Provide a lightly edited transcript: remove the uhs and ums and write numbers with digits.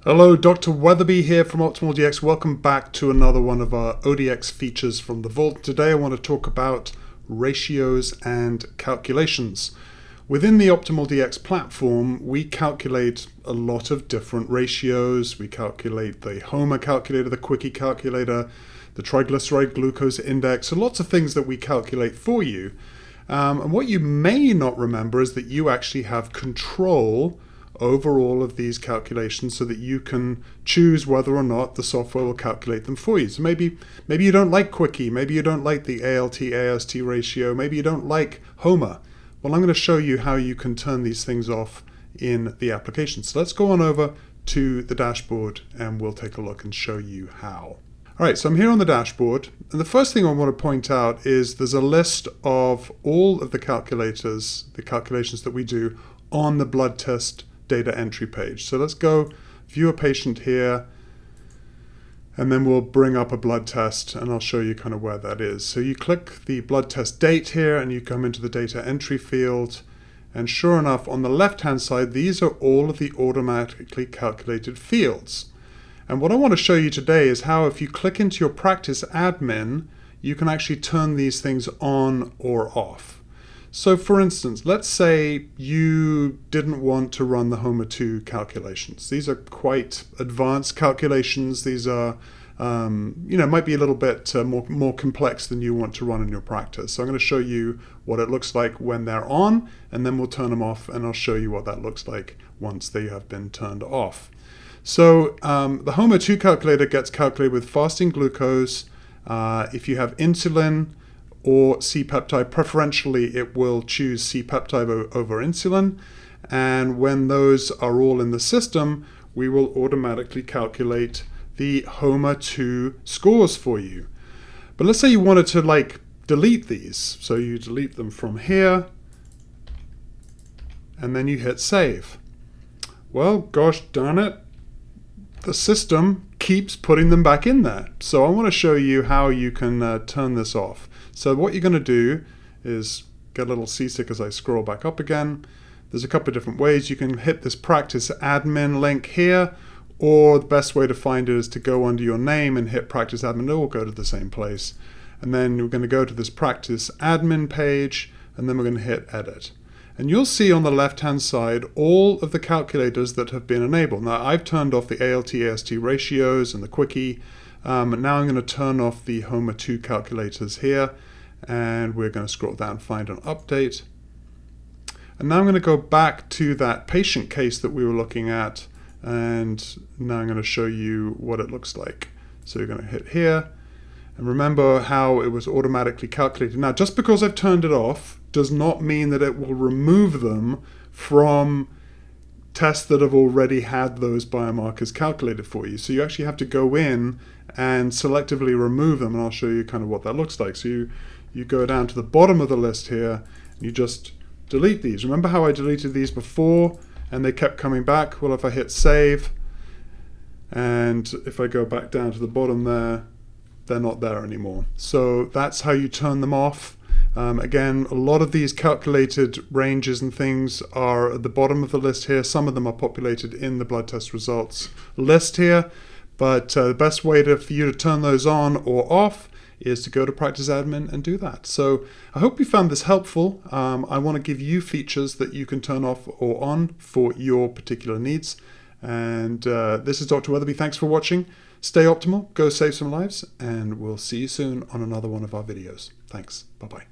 Hello, Dr. Weatherby here from Optimal ODX. Welcome back to another one of our ODX features from the vault. Today I want to talk about ratios and calculations. Within the Optimal DX platform, we calculate a lot of different ratios. We calculate the HOMA calculator, the quickie calculator, the triglyceride glucose index, so lots of things that we calculate for you. And what you may not remember is that you actually have control over all of these calculations so that you can choose whether or not the software will calculate them for you. So maybe you don't like quickie, maybe you don't like the ALT-AST ratio, maybe you don't like HOMA. Well, I'm going to show you how you can turn these things off in the application. So let's go on over to the dashboard and we'll take a look and show you how. All right, so I'm here on the dashboard, and the first thing I want to point out is there's a list of all of the calculations that we do on the blood test data entry page. So let's go view a patient here, and then we'll bring up a blood test and I'll show you kind of where that is. So you click the blood test date here and you come into the data entry field, and sure enough on the left hand side these are all of the automatically calculated fields. And what I want to show you today is how if you click into your practice admin you can actually turn these things on or off. So for instance, let's say you didn't want to run the HOMA 2 calculations. These are quite advanced calculations. These are, might be a little bit more complex than you want to run in your practice. So I'm going to show you what it looks like when they're on, and then we'll turn them off, and I'll show you what that looks like once they have been turned off. So the HOMA 2 calculator gets calculated with fasting glucose. If you have insulin or C-peptide, preferentially it will choose C-peptide over insulin, and when those are all in the system we will automatically calculate the HOMA 2 scores for you. But let's say you wanted to delete these, so you delete them from here and then you hit save. Well, gosh darn it, the system keeps putting them back in there. So I want to show you how you can turn this off. So what you're going to do is get a little seasick as I scroll back up again. There's a couple of different ways. You can hit this practice admin link here, or the best way to find it is to go under your name and hit practice admin. It will go to the same place. And then we're going to go to this practice admin page, and then we're going to hit edit. And you'll see on the left hand side all of the calculators that have been enabled. Now I've turned off the ALT-AST ratios and the quickie. Now I'm going to turn off the HOMA 2 calculators here, and we're going to scroll down and find an update. And now I'm going to go back to that patient case that we were looking at, and now I'm going to show you what it looks like. So you're going to hit here, and remember how it was automatically calculated. Now just because I've turned it off does not mean that it will remove them from tests that have already had those biomarkers calculated for you. So you actually have to go in and selectively remove them, and I'll show you kind of what that looks like. So you go down to the bottom of the list here and you just delete these. Remember how I deleted these before and they kept coming back? Well, if I hit save and if I go back down to the bottom there, they're not there anymore. So that's how you turn them off. Again, a lot of these calculated ranges and things are at the bottom of the list here. Some of them are populated in the blood test results list here, but the best way for you to turn those on or off is to go to practice admin and do that. So I hope you found this helpful. I want to give you features that you can turn off or on for your particular needs. And this is Dr. Weatherby. Thanks for watching. Stay optimal, go save some lives, and we'll see you soon on another one of our videos. Thanks. Bye-bye.